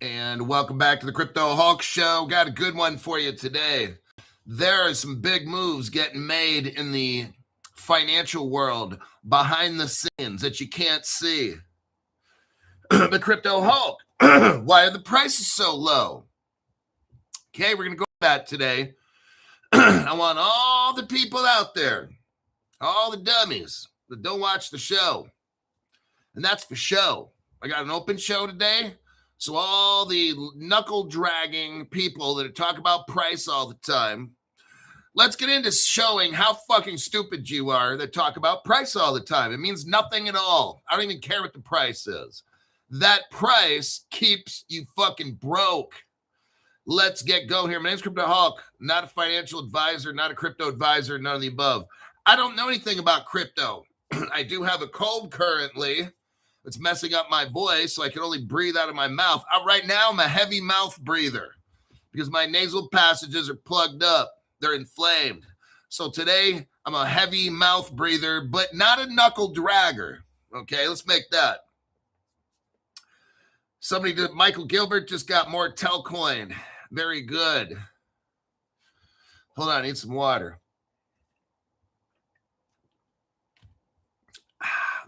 And welcome back to the Crypto Hulk Show. Got a good one for you today. There are some big moves getting made in the financial world behind the scenes that you can't see. The Crypto Hulk, why are the prices so low? Okay, we're going to go over that today. I want all the people out there, all the dummies that don't watch the show, and that's for show. I got an open show today. So all the knuckle-dragging people that talk about price all the time, let's get into showing how fucking stupid you are that talk about price all the time. It means nothing at all. I don't even care what the price is. That price keeps you fucking broke. Let's get going here. My name's Crypto Hulk, not a financial advisor, not a crypto advisor, none of the above. I don't know anything about crypto. I do have a cold currently. It's messing up my voice, so I can only breathe out of my mouth. Right now, I'm a heavy mouth breather because my nasal passages are plugged up. They're inflamed. So today, I'm a heavy mouth breather, but not a knuckle dragger. Okay, let's make that. Michael Gilbert just got more Telcoin. Very good. Hold on, I need some water.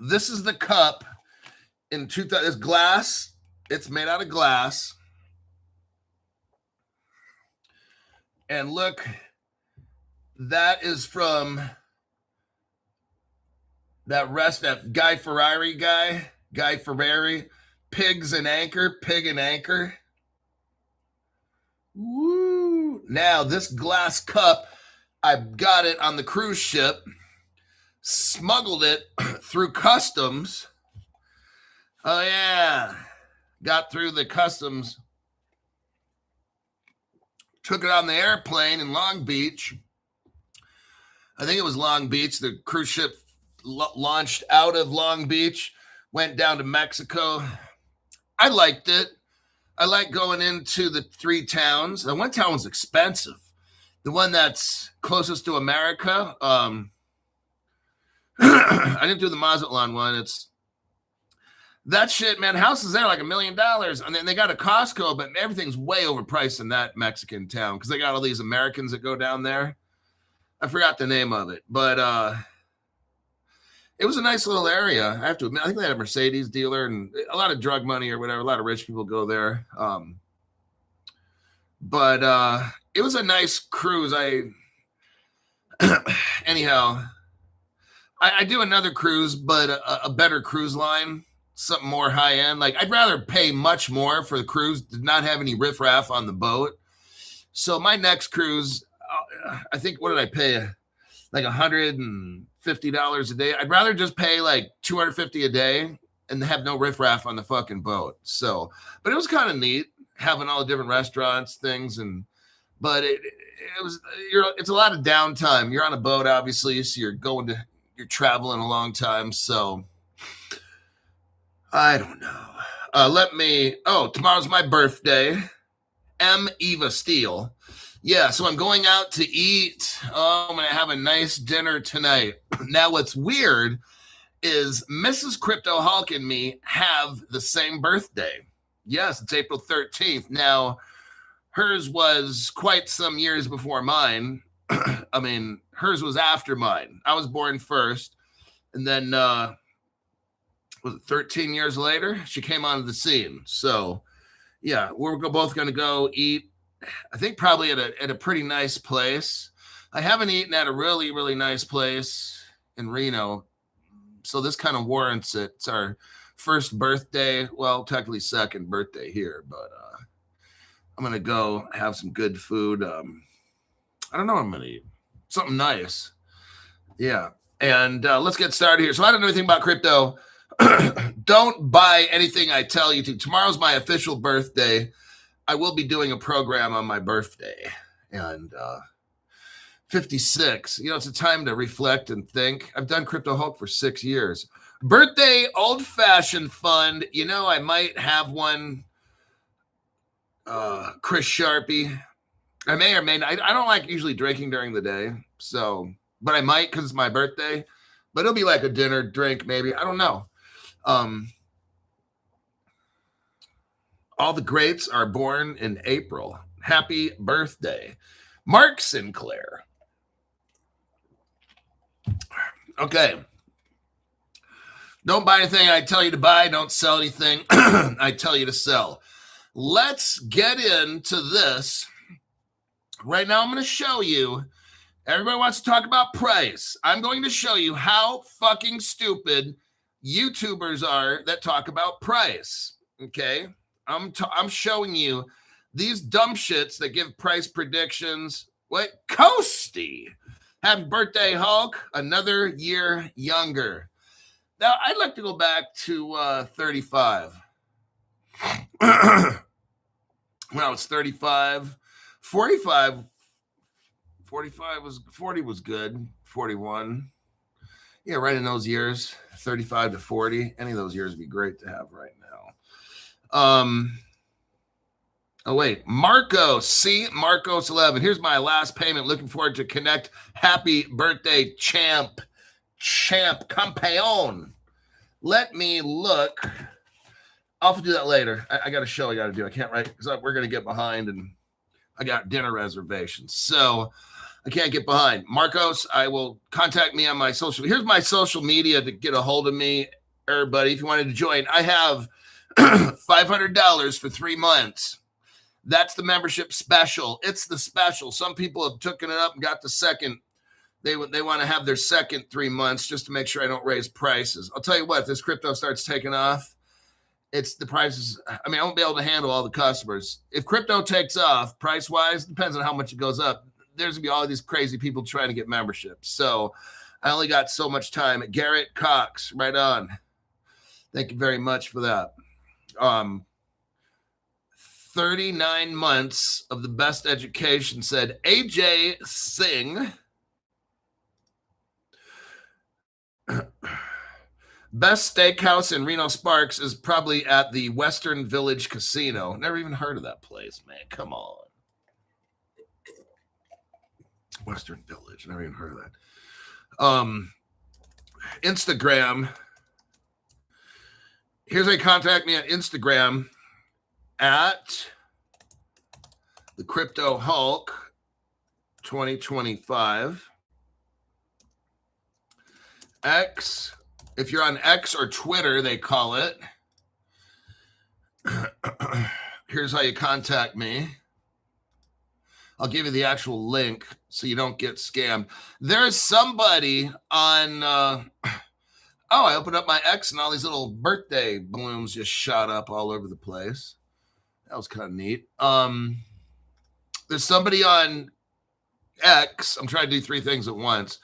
This is the cup. In 2000, it's glass. It's made out of glass. And look, that is from that Guy Ferrari guy, Pig and Anchor. Woo! Now, this glass cup, I got it on the cruise ship, smuggled it through customs. Oh, yeah. Got through the customs. Took it on the airplane in Long Beach. I think it was Long Beach. The cruise ship launched out of Long Beach, went down to Mexico. I liked it. I like going into the three towns. The one town was expensive. The one that's closest to America. I didn't do the Mazatlan one. It's that shit, man. Houses there like $1 million, and then they got a Costco, but everything's way overpriced in that Mexican town because they got all these Americans that go down there. I forgot the name of it, but it was a nice little area. I have to admit, I think they had a Mercedes dealer and a lot of drug money or whatever. A lot of rich people go there, but it was a nice cruise. Anyhow, I do another cruise, but a better cruise line. Something more high end. Like I'd rather pay much more for the cruise, did not have any riffraff on the boat. So my next cruise, I think, what did I pay? Like $150 a day. I'd rather just pay like $250 a day and have no riffraff on the fucking boat. So, but it was kind of neat having all the different restaurants, things, but it's a lot of downtime. You're on a boat, obviously, so you're traveling a long time. So I don't know. Tomorrow's my birthday. M. Eva Steele. Yeah, so I'm going out to eat. Oh, I'm going to have a nice dinner tonight. Now, what's weird is Mrs. Crypto Hulk and me have the same birthday. Yes, it's April 13th. Now, hers was quite some years before mine. I mean, hers was after mine. I was born first, and then was it 13 years later? She came onto the scene. So, yeah, we're both going to go eat, I think probably at a pretty nice place. I haven't eaten at a really, really nice place in Reno. So this kind of warrants it. It's our first birthday. Well, technically second birthday here, but I'm going to go have some good food. I don't know what I'm going to eat. Something nice. Yeah. And let's get started here. So I don't know anything about crypto. Don't buy anything I tell you to. Tomorrow's my official birthday. I will be doing a program on my birthday. And 56. It's a time to reflect and think. I've done Crypto Hulk for 6 years. Birthday old-fashioned fund. I might have one. Chris Sharpie. I may or may not. I don't like usually drinking during the day. But I might because it's my birthday. But it'll be like a dinner drink maybe. I don't know. All the greats are born in April. Happy birthday, Mark Sinclair. Okay. Don't buy anything I tell you to buy. Don't sell anything I tell you to sell. Let's get into this. Right now, I'm going to show you. Everybody wants to talk about price. I'm going to show you how fucking stupid YouTubers are that talk about price. Okay? I'm showing you these dumb shits that give price predictions. What? Coasty. Happy birthday, Hulk. Another year younger. Now, I'd like to go back to 35. When I was 35, 45 40 was good. 41. Yeah, right in those years, 35 to 40. Any of those years would be great to have right now. Oh, wait. Marcos. See? Marcos 11. Here's my last payment. Looking forward to connect. Happy birthday, champ. Campeon. Let me look. I'll do that later. I got a show I got to do. I can't write because we're going to get behind and I got dinner reservations. So I can't get behind. Marcos, I will contact me on my social. Here's my social media to get a hold of me. Everybody, if you wanted to join, I have $500 for 3 months. That's the membership special. It's the special. Some people have taken it up and got the second. They want to have their second 3 months just to make sure I don't raise prices. I'll tell you what, if this crypto starts taking off, it's the prices. I mean, I won't be able to handle all the customers. If crypto takes off price-wise, depends on how much it goes up. There's going to be all these crazy people trying to get memberships. So I only got so much time. Garrett Cox, right on. Thank you very much for that. 39 months of the best education, said AJ Singh. Best steakhouse in Reno Sparks is probably at the Western Village Casino. Never even heard of that place, man. Come on. Western Village. Never even heard of that. Instagram. Here's a contact me on Instagram at the Crypto Hulk 2025. X. If you're on X or Twitter, they call it. Here's how you contact me. I'll give you the actual link so you don't get scammed. There's somebody on, I opened up my X and all these little birthday balloons just shot up all over the place. That was kind of neat. There's somebody on X. I'm trying to do 3 things at once.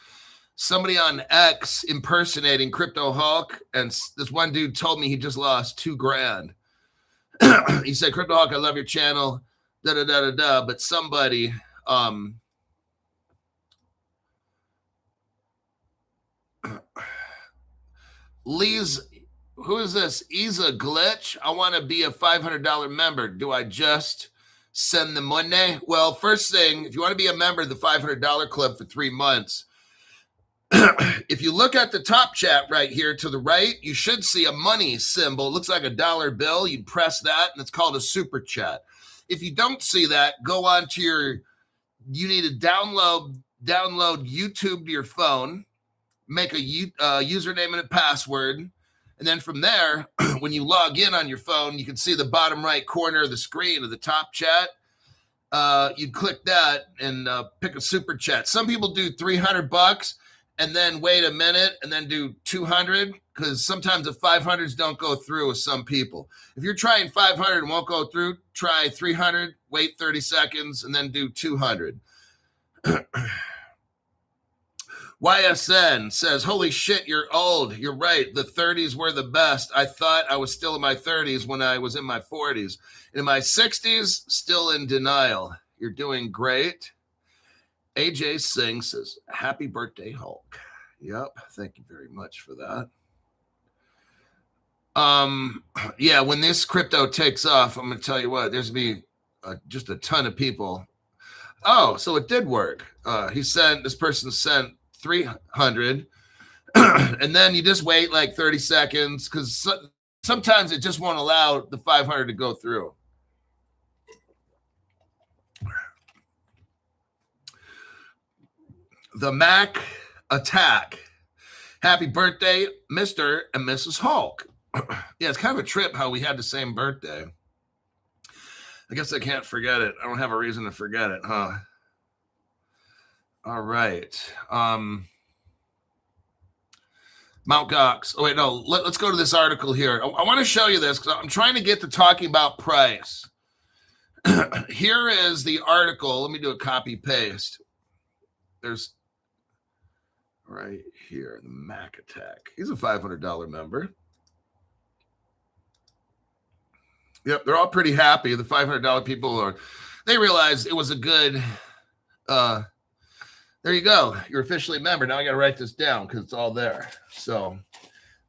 Somebody on X impersonating Crypto Hulk, and this one dude told me he just lost $2,000. He said, Crypto Hulk, I love your channel, da-da-da-da-da, but somebody, Lee's, who is this? Isa Glitch? I want to be a $500 member. Do I just send the money? Well, first thing, if you want to be a member of the $500 club for 3 months, if you look at the top chat right here to the right, you should see a money symbol. It looks like a dollar bill. You press that, and it's called a super chat. If you don't see that, go on to you need to download YouTube to your phone, make a username and a password, and then from there, when you log in on your phone, you can see the bottom right corner of the screen of the top chat. You click that and pick a super chat. Some people do $300 and then wait a minute and then do 200 because sometimes the 500s don't go through with some people. If you're trying 500 and won't go through, try 300, wait 30 seconds, and then do 200. YSN says, holy shit, you're old. You're right. The 30s were the best. I thought I was still in my 30s when I was in my 40s. In my 60s, still in denial. You're doing great. AJ Singh says, happy birthday, Hulk. Yep. Thank you very much for that. Yeah, when this crypto takes off, I'm going to tell you what, there's going to be just a ton of people. Oh, so it did work. This person sent 300 and then you just wait like 30 seconds because sometimes it just won't allow the 500 to go through. The Mac attack. Happy birthday, Mr. and Mrs. Hulk. Yeah, it's kind of a trip how we had the same birthday. I guess I can't forget it. I don't have a reason to forget it, huh? All right. Mount Gox. Oh, wait, no. Let's go to this article here. I want to show you this because I'm trying to get to talking about price. Here is the article. Let me do a copy paste. There's right here, the Mac attack. He's a $500 member. Yep, they're all pretty happy. The $500 people they realized it was a good, there you go. You're officially a member. Now I got to write this down because it's all there. So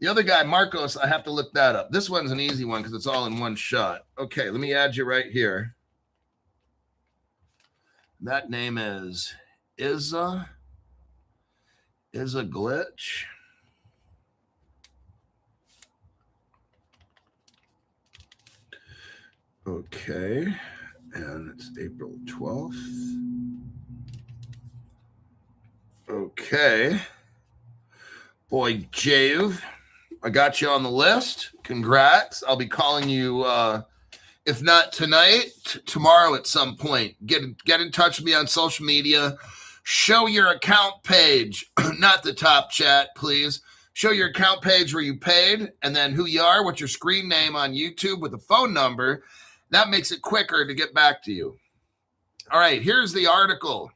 the other guy, Marcos, I have to look that up. This one's an easy one because it's all in one shot. Okay, let me add you right here. That name is Glitch. Okay, and it's April 12th. Okay. Boy, Jave, I got you on the list. Congrats. I'll be calling you, if not tonight, tomorrow at some point. Get in touch with me on social media. Show your account page, not the top chat, please. Show your account page where you paid, and then who you are, what's your screen name on YouTube with a phone number. That makes it quicker to get back to you. All right, here's the article.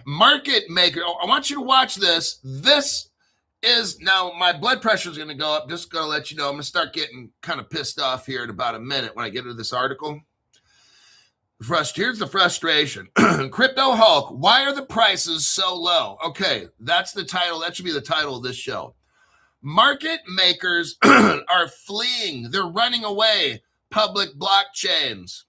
Market maker. I want you to watch this. This is now my blood pressure is going to go up. Just going to let you know. I'm going to start getting kind of pissed off here in about a minute when I get into this article. Here's the frustration. Crypto Hulk. Why are the prices so low? Okay, that's the title. That should be the title of this show. Market makers are fleeing. They're running away. Public blockchains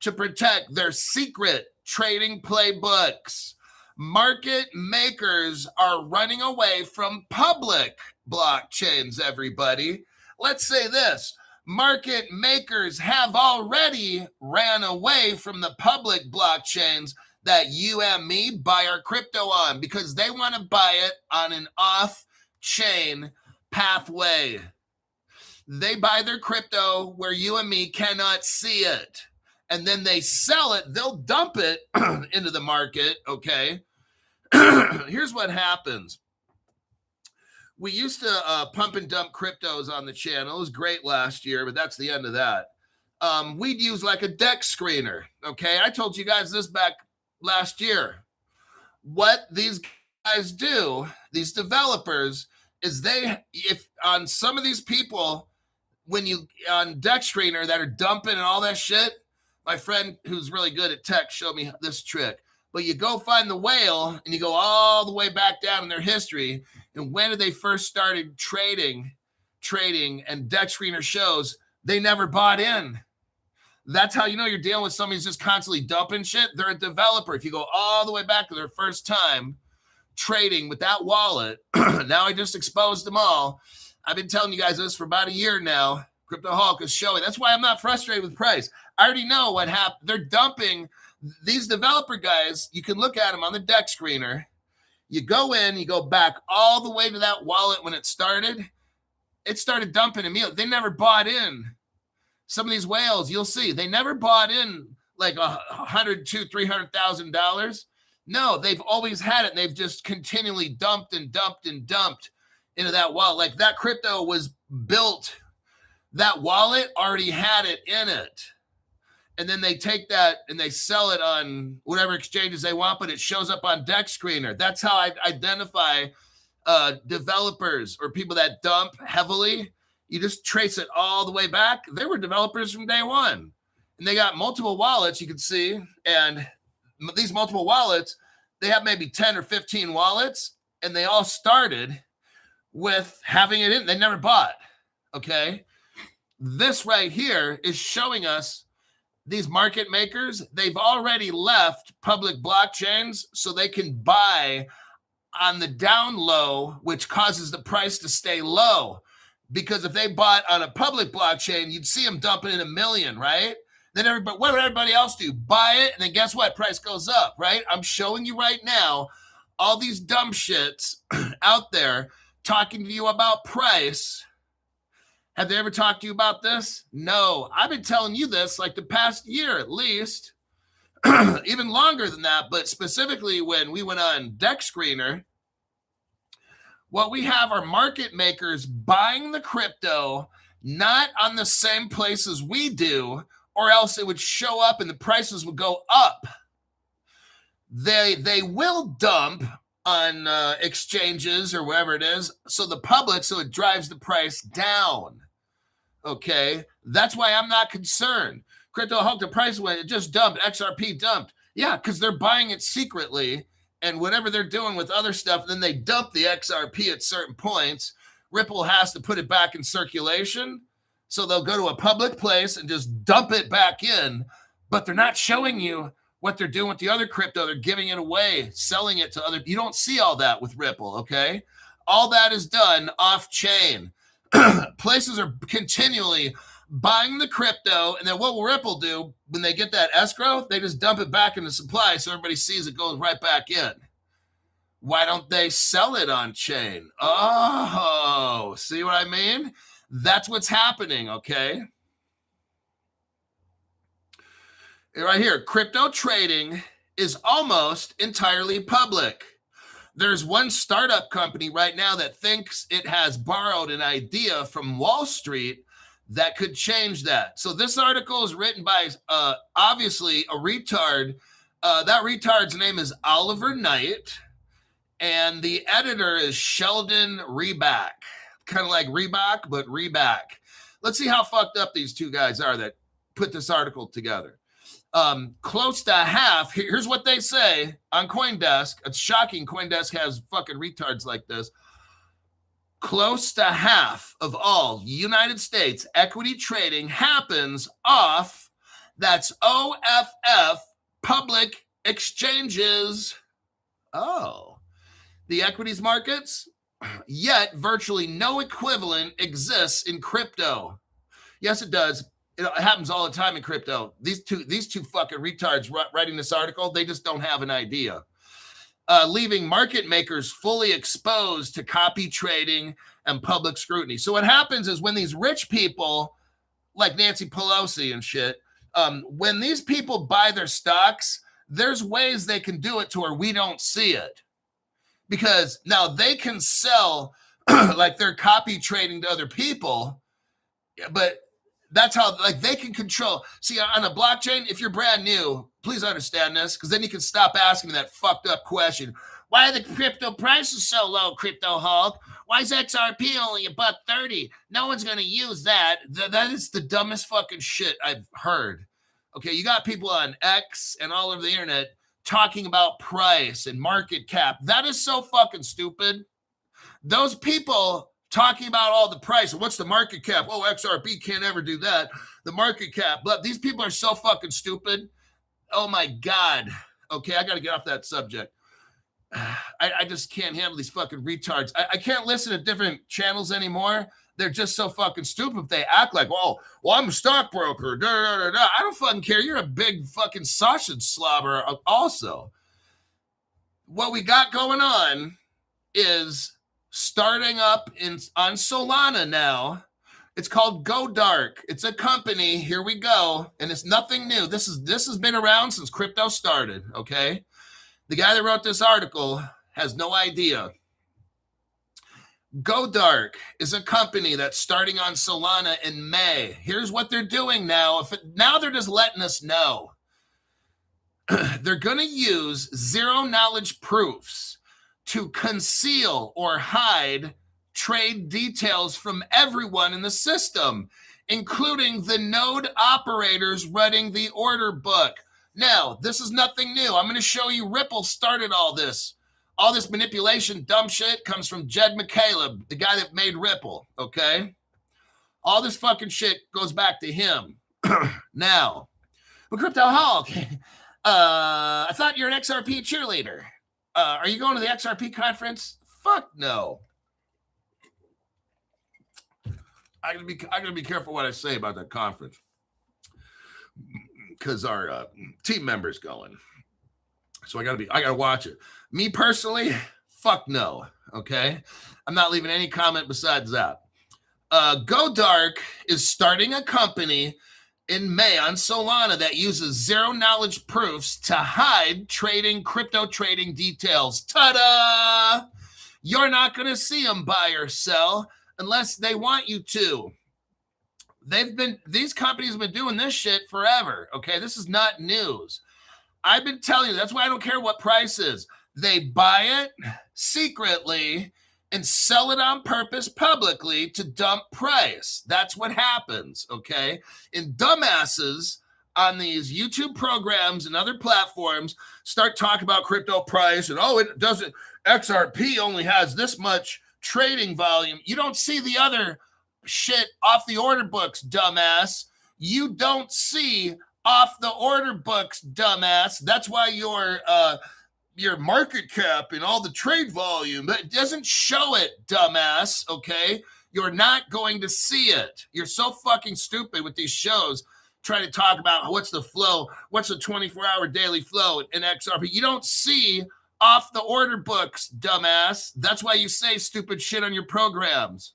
to protect their secret trading playbooks. Market makers are running away from public blockchains, everybody. Let's say this. Market makers have already ran away from the public blockchains that you and me buy our crypto on because they want to buy it on an off-chain pathway. They buy their crypto where you and me cannot see it. And then they sell it, they'll dump it into the market, okay? Here's what happens. We used to pump and dump cryptos on the channel. It was great last year, but that's the end of that. We'd use like a deck screener, okay? I told you guys this back last year. What these guys do, these developers, is if on some of these people, when you, on deck screener that are dumping and all that shit, my friend who's really good at tech showed me this trick. But you go find the whale and you go all the way back down in their history. And when did they first started trading, and deck screener shows they never bought in. That's how you know you're dealing with somebody who's just constantly dumping shit. They're a developer. If you go all the way back to their first time trading with that wallet, now I just exposed them all. I've been telling you guys this for about a year now. Crypto Hulk is showing. That's why I'm not frustrated with price. I already know what happened. They're dumping these developer guys. You can look at them on the deck screener. You go in, you go back all the way to that wallet when it started. It started dumping immediately. They never bought in. Some of these whales, you'll see, they never bought in like $100,000 to $300,000. No, they've always had it. And they've just continually dumped and dumped and dumped into that wallet. Like that crypto was built. That wallet already had it in it. And then they take that and they sell it on whatever exchanges they want, but it shows up on deck screener. That's how I identify developers or people that dump heavily. You just trace it all the way back. They were developers from day one. And they got multiple wallets, you can see. And these multiple wallets, they have maybe 10 or 15 wallets. And they all started with having it in. They never bought, okay? This right here is showing us these market makers, they've already left public blockchains so they can buy on the down low, which causes the price to stay low. Because if they bought on a public blockchain, you'd see them dumping in $1 million, right? Then what would everybody else do? Buy it, and then guess what? Price goes up, right? I'm showing you right now all these dumb shits out there talking to you about price. Have they ever talked to you about this? No. I've been telling you this like the past year at least, even longer than that, but specifically when we went on Deck Screener, what we have are market makers buying the crypto not on the same places we do, or else it would show up and the prices would go up. They will dump on exchanges or wherever it is, so it drives the price down. Okay, that's why I'm not concerned. Crypto Hulk, the price went, it just dumped. XRP dumped. Yeah, because they're buying it secretly, and whatever they're doing with other stuff, then they dump the XRP at certain points. Ripple has to put it back in circulation, so they'll go to a public place and just dump it back in, but they're not showing you what they're doing with the other crypto. They're giving it away, selling it to other. You don't see all that with Ripple, okay? All that is done off-chain. Places are continually buying the crypto, and then what will Ripple do when they get that escrow? They just dump it back into supply so everybody sees it goes right back in. Why don't they sell it on chain? Oh, see what I mean? That's what's happening, okay? Right here, crypto trading is almost entirely public. There's one startup company right now that thinks it has borrowed an idea from Wall Street that could change that. So this article is written by, obviously, a retard. That retard's name is Oliver Knight, and the editor is Sheldon Reback. Kind of like Reebok, but Reback. Let's see how fucked up these two guys are that put this article together. Close to half, here's what they say on CoinDesk. It's shocking CoinDesk has fucking retards like this. Close to half of all United States equity trading happens off, that's OFF, public exchanges. Oh, the equities markets? Yet virtually no equivalent exists in crypto. Yes, it does. It happens all the time in crypto. These two fucking retards writing this article, they just don't have an idea. Leaving market makers fully exposed to copy trading and public scrutiny. So what happens is when these rich people, like Nancy Pelosi and shit, when these people buy their stocks, there's ways they can do it to where we don't see it. Because now they can sell like they're copy trading to other people, but that's how, like, they can control. See, on a blockchain, if you're brand new, please understand this, because then you can stop asking me that fucked up question. Why are the crypto prices so low, Crypto Hulk? Why is XRP only $1.30? No one's going to use that. That is the dumbest fucking shit I've heard. Okay, you got people on X and all over the internet talking about price and market cap. That is so fucking stupid. Those people talking about all the price. What's the market cap? Oh, XRP can't ever do that. The market cap. But these people are so fucking stupid. Oh, my God. Okay, I got to get off that subject. I just can't handle these fucking retards. I can't listen to different channels anymore. They're just so fucking stupid. They act like, well, I'm a stockbroker. I don't fucking care. You're a big fucking sausage slobber also. What we got going on is starting up on Solana now. It's called Go Dark. It's a company. Here we go. And it's nothing new. This has been around since crypto started, okay? The guy that wrote this article has no idea. Go Dark is a company that's starting on Solana in May. Here's what they're doing now. Now they're just letting us know. They're going to use zero-knowledge proofs to conceal or hide trade details from everyone in the system, including the node operators running the order book. Now, this is nothing new. I'm going to show you Ripple started all this. All this manipulation, dumb shit comes from Jed McCaleb, the guy that made Ripple, okay? All this fucking shit goes back to him. Now, but Crypto Hulk, I thought you're an XRP cheerleader. Are you going to the XRP conference? Fuck no. I gotta be careful what I say about that conference. because our team member's going. So I gotta watch it. Me personally, fuck no. Okay, I'm not leaving any comment besides that. Go Dark is starting a company in May on Solana that uses zero knowledge proofs to hide crypto trading details. Ta-da! You're not going to see them buy or sell unless they want you to. These companies have been doing this shit forever. Okay, this is not news. I've been telling you, that's why I don't care what price is. They buy it secretly and sell it on purpose publicly to dump price. That's what happens, okay? And dumbasses on these YouTube programs and other platforms start talking about crypto price and, oh, it doesn't, XRP only has this much trading volume. You don't see the other shit off the order books, dumbass. You don't see off the order books, dumbass. That's why your market cap and all the trade volume, but it doesn't show it, dumbass, okay? You're not going to see it. You're so fucking stupid with these shows trying to talk about what's the flow, what's the 24-hour daily flow in XRP. You don't see off the order books, dumbass. That's why you say stupid shit on your programs.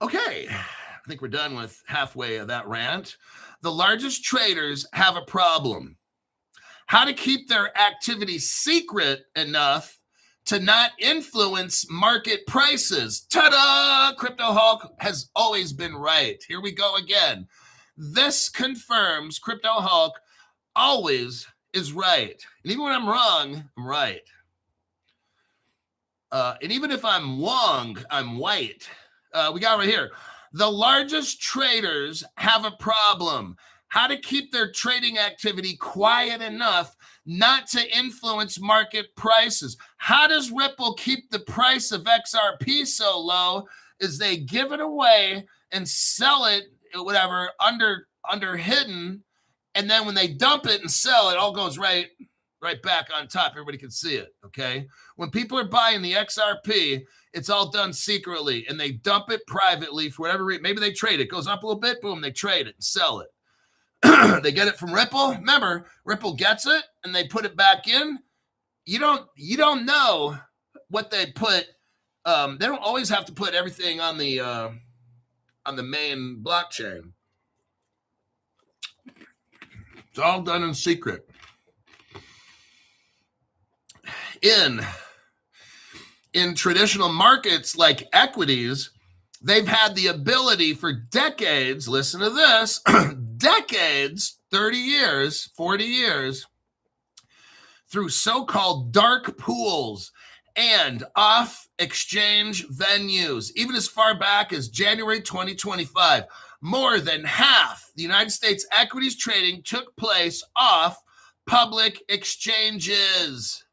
Okay, I think we're done with halfway of that rant. The largest traders have a problem. How to keep their activity secret enough to not influence market prices. Ta-da! Crypto Hulk has always been right. Here we go again. This confirms Crypto Hulk always is right. And even when I'm wrong, I'm right. And even if I'm wrong, I'm white. We got right here. The largest traders have a problem. How to keep their trading activity quiet enough not to influence market prices. How does Ripple keep the price of XRP so low? Is they give it away and sell it, whatever, under hidden, and then when they dump it and sell it, all goes right back on top. Everybody can see it, okay? When people are buying the XRP, it's all done secretly, and they dump it privately for whatever reason. Maybe they trade it. It goes up a little bit, boom, they trade it and sell it. They get it from Ripple. Remember, Ripple gets it and they put it back in. You don't know what they put. They don't always have to put everything on the main blockchain. It's all done in secret. In traditional markets like equities, they've had the ability for decades, listen to this, decades, 30 years, 40 years, through so-called dark pools and off-exchange venues, even as far back as January 2025. More than half the United States equities trading took place off public exchanges.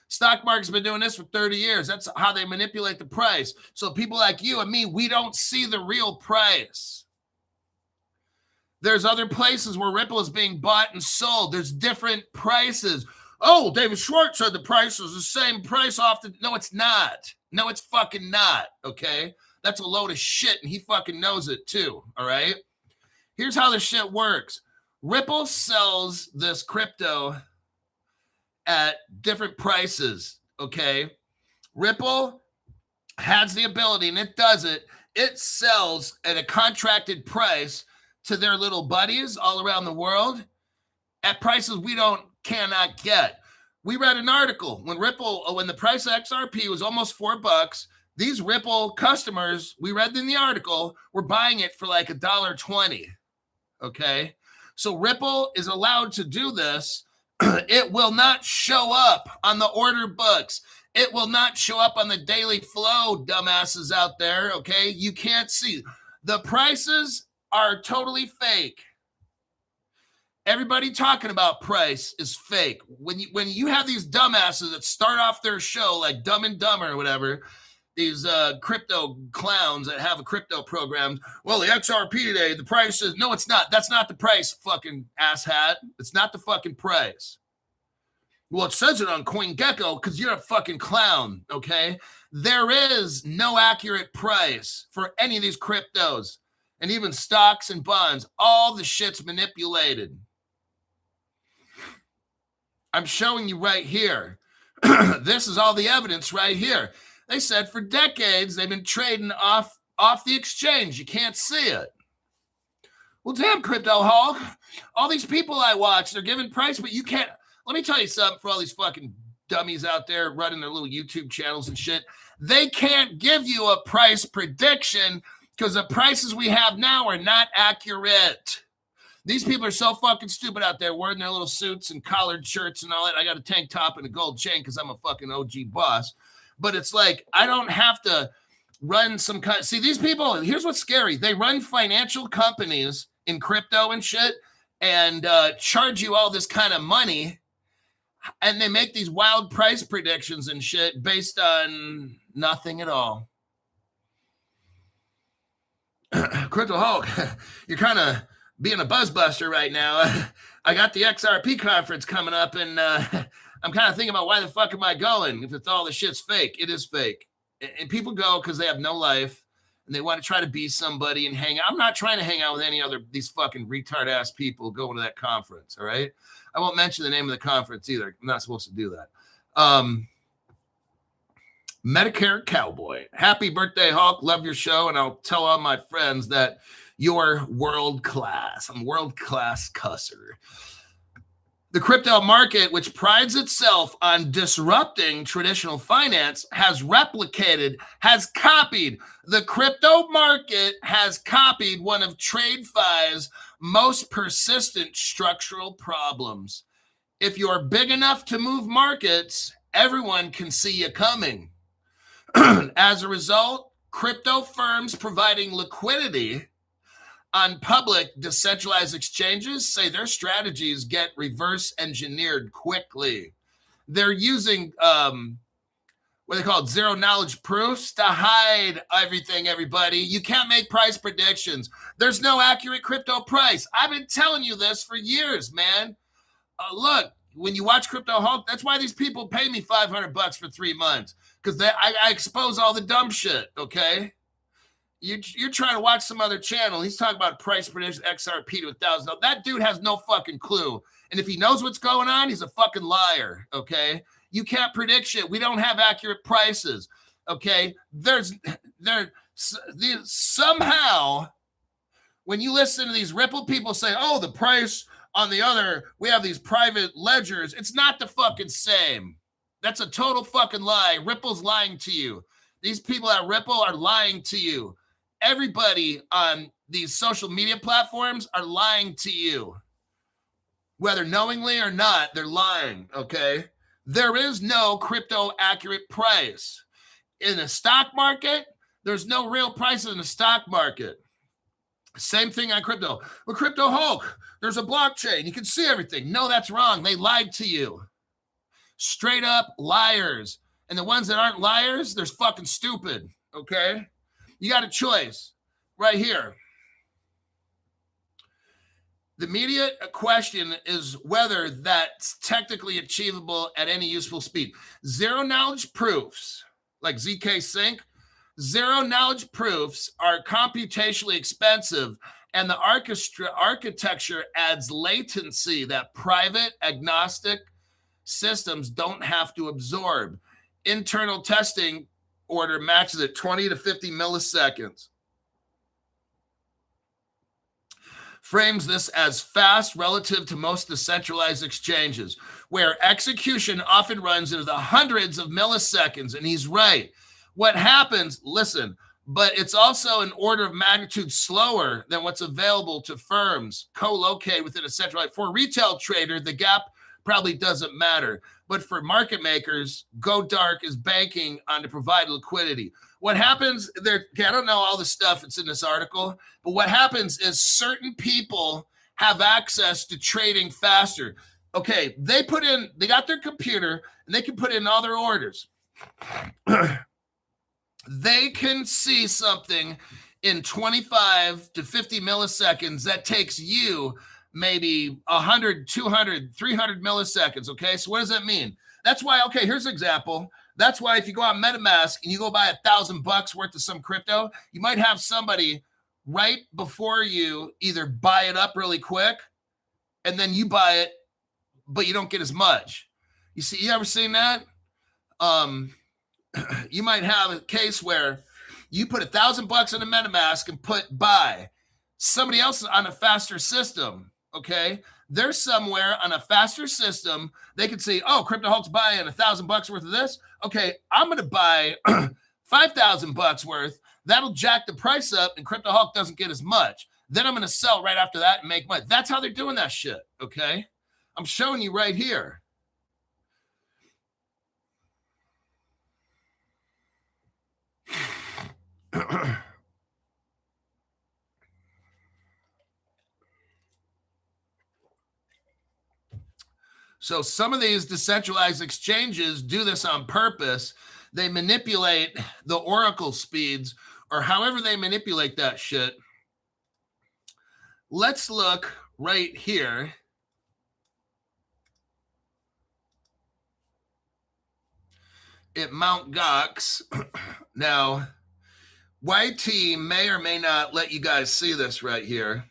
Stock market's been doing this for 30 years. That's how they manipulate the price. So people like you and me, we don't see the real price. There's other places where Ripple is being bought and sold. There's different prices. Oh, David Schwartz said the price is the same price often. No, it's not. No, it's fucking not, okay? That's a load of shit, and he fucking knows it too, all right? Here's how this shit works. Ripple sells this crypto at different prices, okay? Ripple has the ability, and it does it. It sells at a contracted price to their little buddies all around the world at prices we cannot get. We read an article when the price of XRP was almost $4, these Ripple customers, we read in the article, were buying it for like $1.20, okay? So Ripple is allowed to do this. It will not show up on the order books. It will not show up on the daily flow, dumbasses out there, okay? You can't see. The prices are totally fake. Everybody talking about price is fake. When you have these dumbasses that start off their show like Dumb and Dumber or whatever, these crypto clowns that have a crypto program, well, the XRP today, the price is, no, it's not. That's not the price, fucking asshat. It's not the fucking price. Well, it says it on CoinGecko because you're a fucking clown, okay? There is no accurate price for any of these cryptos. and even stocks and bonds. All the shit's manipulated. I'm showing you right here. This is all the evidence right here. They said for decades they've been trading off the exchange. You can't see it. Well, damn, Crypto Hulk. All these people I watch, they're giving price, but you can't. Let me tell you something for all these fucking dummies out there running their little YouTube channels and shit. They can't give you a price prediction because the prices we have now are not accurate. These people are so fucking stupid out there wearing their little suits and collared shirts and all that. I got a tank top and a gold chain because I'm a fucking OG boss. But it's like, I don't have to run some kind. See, these people, here's what's scary. They run financial companies in crypto and shit and charge you all this kind of money. And they make these wild price predictions and shit based on nothing at all. Crypto Hulk, you're kind of being a buzzbuster right now. I got the XRP conference coming up, and I'm kind of thinking about why the fuck am I going if it's all the shit's fake. It is fake. And people go because they have no life, and they want to try to be somebody and hang out. I'm not trying to hang out with any other these fucking retard-ass people going to that conference, all right? I won't mention the name of the conference either. I'm not supposed to do that. Medicare Cowboy. Happy birthday, Hulk. Love your show, and I'll tell all my friends that you're world class. I'm world class cusser. The crypto market, which prides itself on disrupting traditional finance, has copied. The crypto market has copied one of TradeFi's most persistent structural problems. If you're big enough to move markets, everyone can see you coming. As a result, crypto firms providing liquidity on public decentralized exchanges say their strategies get reverse engineered quickly. They're using what they call zero knowledge proofs to hide everything, everybody. You can't make price predictions. There's no accurate crypto price. I've been telling you this for years, man. Look, when you watch Crypto Hulk, that's why these people pay me $500 for 3 months, because I expose all the dumb shit, okay? You're trying to watch some other channel. He's talking about price prediction XRP to $1,000. That dude has no fucking clue. And if he knows what's going on, he's a fucking liar, okay? You can't predict shit. We don't have accurate prices, okay? Somehow, when you listen to these Ripple people say, oh, the price on the other, we have these private ledgers. It's not the fucking same. That's a total fucking lie. Ripple's lying to you. These people at Ripple are lying to you. Everybody on these social media platforms are lying to you. Whether knowingly or not, they're lying, okay? There is no crypto accurate price. In the stock market, there's no real price in the stock market. Same thing on crypto. Well, Crypto Hulk, there's a blockchain. You can see everything. No, that's wrong. They lied to you. Straight up liars. And the ones that aren't liars, they're fucking stupid, okay? You got a choice right here. The immediate question is whether that's technically achievable at any useful speed. Zero knowledge proofs, like ZK Sync, zero knowledge proofs are computationally expensive, and the architecture adds latency that private agnostic systems don't have to absorb. Internal testing order matches at 20 to 50 milliseconds. Frames this as fast relative to most decentralized exchanges, where execution often runs into the hundreds of milliseconds. And he's right. What happens, listen, but it's also an order of magnitude slower than what's available to firms co-located within a centralized. For a retail trader, the gap probably doesn't matter. But for market makers, go dark is banking on to provide liquidity. What happens there, I don't know all the stuff that's in this article, but what happens is certain people have access to trading faster. Okay, they got their computer and they can put in all their orders. They can see something in 25 to 50 milliseconds that takes you maybe 100, 200, 300 milliseconds, okay? So what does that mean? That's why, okay, here's an example. That's why if you go on MetaMask and you go buy $1,000 worth of some crypto, you might have somebody right before you either buy it up really quick and then you buy it, but you don't get as much. You ever seen that? You might have a case where you put $1,000 in a MetaMask and put buy. Somebody else on a faster system, okay? They're somewhere on a faster system. They could see, oh, CryptoHawk's buying $1,000 worth of this. Okay, I'm going to buy $5,000 worth. That'll jack the price up, and CryptoHawk doesn't get as much. Then I'm going to sell right after that and make money. That's how they're doing that shit, okay? I'm showing you right here. So some of these decentralized exchanges do this on purpose. They manipulate the oracle speeds or however they manipulate that shit. Let's look right here. At Mt. Gox. Now, YT may or may not let you guys see this right here.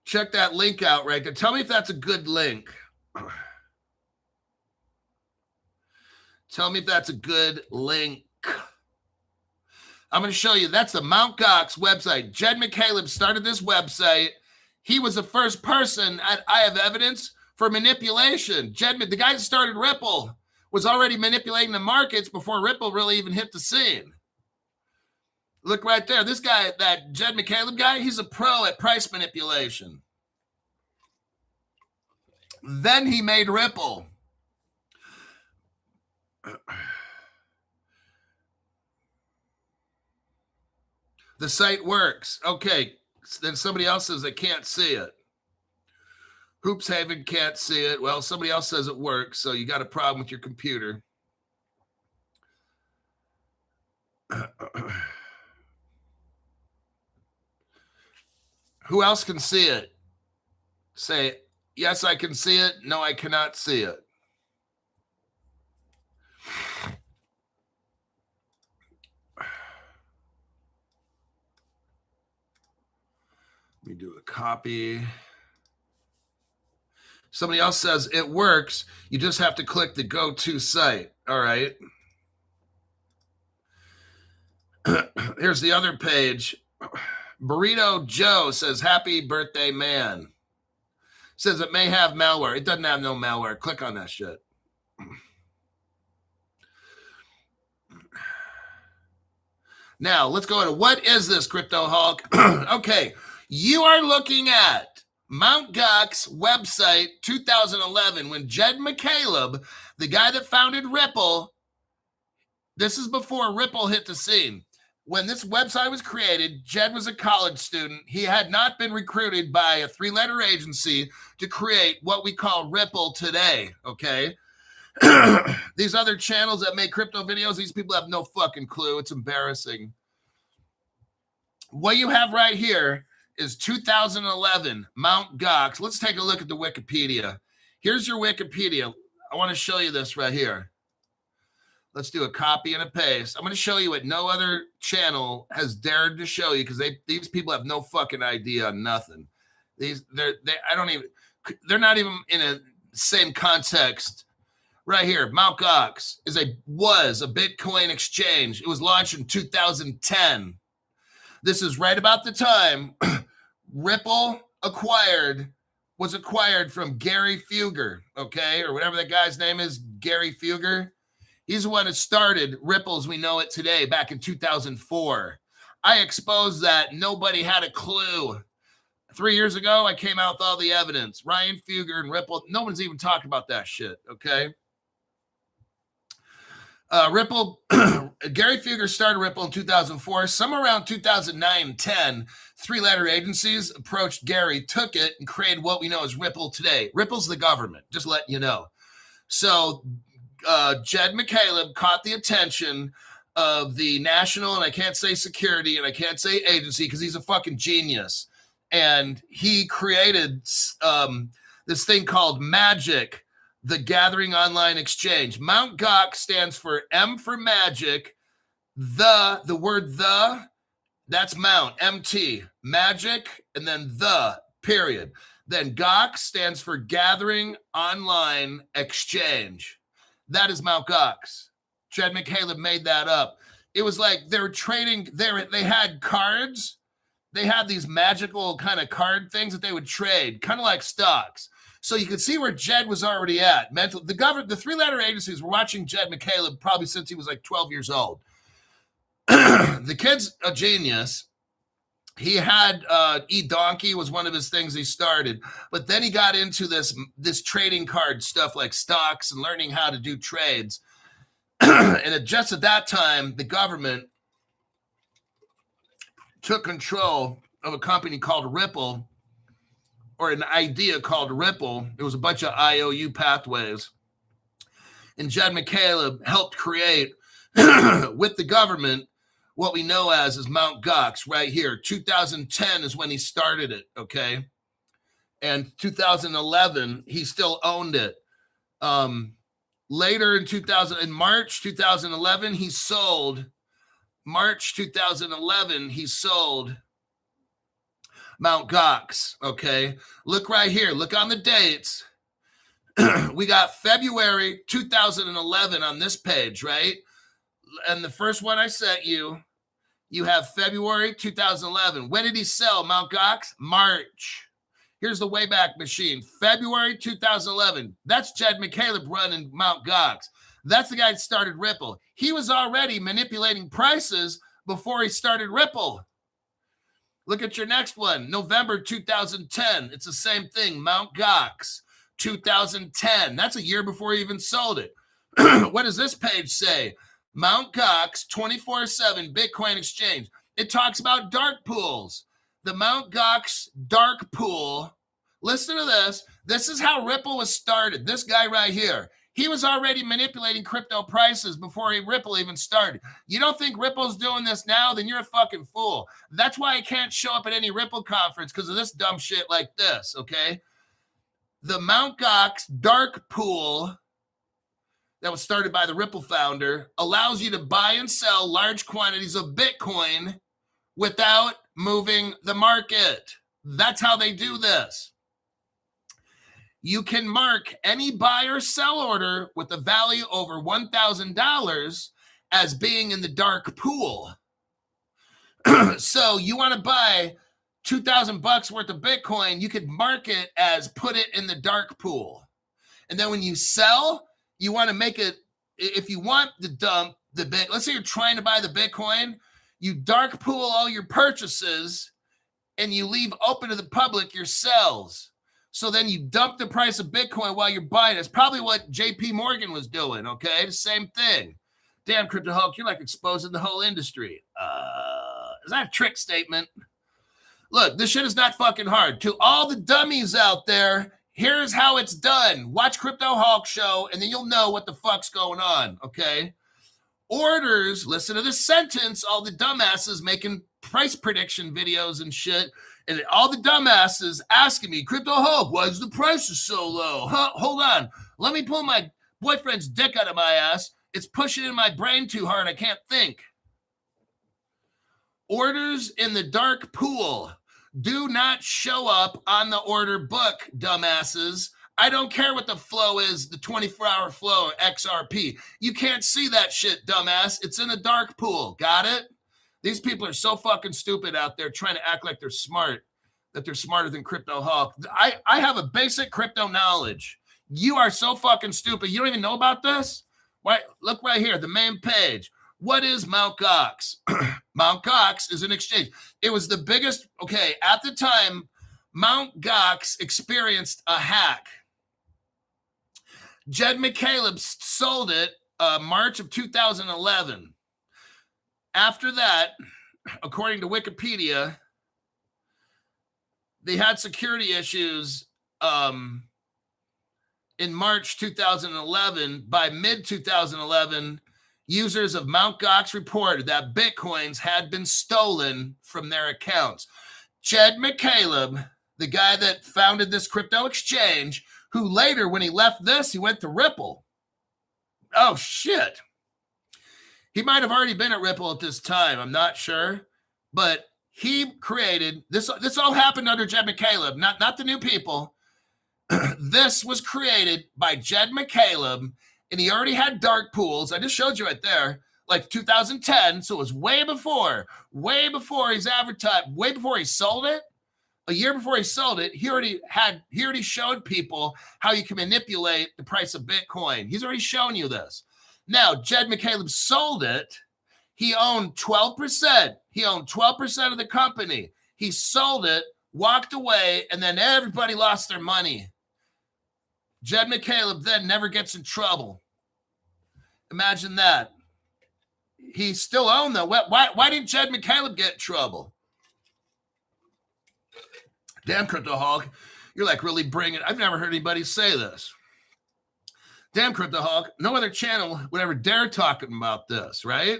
Check that link out right there. Tell me if that's a good link. Tell me if that's a good link. I'm going to show you. That's the Mt. Gox website. Jed McCaleb started this website. He was the first person, I have evidence, for manipulation. The guy that started Ripple was already manipulating the markets before Ripple really even hit the scene. Look right there. This guy, that Jed McCaleb guy, he's a pro at price manipulation. Then he made Ripple. The site works. Okay. Then somebody else says they can't see it. Hoops Haven can't see it. Well, somebody else says it works, so you got a problem with your computer. Who else can see it? Say, yes, I can see it. No, I cannot see it. Let me do a copy. Somebody else says it works. You just have to click the go-to site. All right. Here's the other page. Burrito Joe says, happy birthday, man. Says it may have malware. It doesn't have no malware. Click on that shit. Now, let's go into what is this, Crypto Hawk? Okay, you are looking at Mt. Gox website 2011 when Jed McCaleb, the guy that founded Ripple, this is before Ripple hit the scene. When this website was created, Jed was a college student. He had not been recruited by a 3-letter agency to create what we call Ripple today, okay? These other channels that make crypto videos, these people have no fucking clue. It's embarrassing. What you have right here is 2011 Mt. Gox. Let's take a look at the Wikipedia. Here's your Wikipedia. I want to show you this right here. Let's do a copy and a paste. I'm going to show you what no other channel has dared to show you because these people have no fucking idea on nothing. They're not even in a same context. Right here, Mt. Gox was a Bitcoin exchange. It was launched in 2010. This is right about the time Ripple was acquired from Gary Fugger, okay, or whatever that guy's name is, Gary Fugger. He's the one that started Ripple as we know it today back in 2004. I exposed that. Nobody had a clue. 3 years ago, I came out with all the evidence. Ryan Fugger and Ripple, no one's even talking about that shit, okay? Ripple, Gary Fugger started Ripple in 2004. Somewhere around 2009, 10, 3-letter agencies approached Gary, took it, and created what we know as Ripple today. Ripple's the government, just letting you know. So Jed McCaleb caught the attention of the national, and I can't say security, and I can't say agency because he's a fucking genius. And he created this thing called Magic, the Gathering Online Exchange. Mt. Gox stands for M for Magic, The word the, that's Mount, MT, magic, and then the, period. Then Gox stands for Gathering Online Exchange. That is Mt. Gox. Jed McCaleb made that up. It was like they were trading, they had cards. They had these magical kind of card things that they would trade, kind of like stocks. So you could see where Jed was already at. The three-letter agencies were watching Jed McCaleb probably since he was like 12 years old. The kid's a genius. He had eDonkey was one of his things he started, but then he got into this trading card stuff like stocks and learning how to do trades. And just at that time, the government took control of a company called Ripple, or an idea called Ripple. It was a bunch of IOU pathways. And Jed McCaleb helped create, with the government, what we know as Mt. Gox right here. 2010 is when he started it, okay? And 2011, he still owned it. Later in March 2011, he sold Mt. Gox, okay? Look right here. Look on the dates. We got February 2011 on this page, right? And the first one I sent you, you have February 2011. When did he sell Mt. Gox? March. Here's the Wayback Machine. February 2011. That's Jed McCaleb running Mt. Gox. That's the guy that started Ripple. He was already manipulating prices before he started Ripple. Look at your next one. November 2010. It's the same thing. Mt. Gox. 2010. That's a year before he even sold it. What does this page say? Mt. Gox 24/7 Bitcoin exchange. It talks about dark pools. The Mt. Gox dark pool. Listen to this. This is how Ripple was started. This guy right here. He was already manipulating crypto prices before Ripple even started. You don't think Ripple's doing this now? Then you're a fucking fool. That's why I can't show up at any Ripple conference, because of this dumb shit like this, okay? The Mt. Gox dark pool that was started by the Ripple founder allows you to buy and sell large quantities of Bitcoin without moving the market. That's how they do this. You can mark any buy or sell order with a value over $1,000 as being in the dark pool. So you want to buy $2,000 worth of Bitcoin, you could mark it as put it in the dark pool. And then when you sell, you want to make it, if you want to dump the bit, let's say you're trying to buy the Bitcoin, you dark pool all your purchases and you leave open to the public your sells. So then you dump the price of Bitcoin while you're buying. It's probably what JP Morgan was doing, okay? The same thing. Damn, Crypto Hulk, you're like exposing the whole industry. Is that a trick statement? Look, this shit is not fucking hard. To all the dummies out there, here's how it's done. Watch Crypto Hulk show, and then you'll know what the fuck's going on, okay? Orders, listen to this sentence, all the dumbasses making price prediction videos and shit, and all the dumbasses asking me, Crypto Hulk, why is the prices so low? Huh? Hold on. Let me pull my boyfriend's dick out of my ass. It's pushing in my brain too hard. I can't think. Orders in the dark pool do not show up on the order book, dumbasses. I don't care what the flow is, the 24-hour flow, XRP. You can't see that shit, dumbass. It's in a dark pool. Got it? These people are so fucking stupid out there trying to act like they're smart, that they're smarter than Crypto Hulk. I have a basic crypto knowledge. You are so fucking stupid. You don't even know about this? Why? Look right here, the main page. What is Mt. Gox? Mt. Gox is an exchange. It was the biggest, okay, at the time, Mt. Gox experienced a hack. Jed McCaleb sold it March of 2011. After that, according to Wikipedia, they had security issues in March 2011. By mid-2011, users of Mt. Gox reported that Bitcoins had been stolen from their accounts. Jed McCaleb, the guy that founded this crypto exchange, who later, when he left this, he went to Ripple. Oh, shit. He might have already been at Ripple at this time. I'm not sure. But he created this. This all happened under Jed McCaleb, not the new people. This was created by Jed McCaleb, and he already had dark pools. I just showed you right there, like 2010. So it was way before he's advertised, way before he sold it. A year before he sold it, he already showed people how you can manipulate the price of Bitcoin. He's already shown you this. Now, Jed McCaleb sold it. He owned 12%. He owned 12% of the company. He sold it, walked away, and then everybody lost their money. Jed McCaleb then never gets in trouble. Imagine that. He still owned though. Why didn't Jed McCaleb get in trouble? Damn, CryptoHawk, you're like really bringing. I've never heard anybody say this. Damn, CryptoHawk, no other channel would ever dare talking about this, right?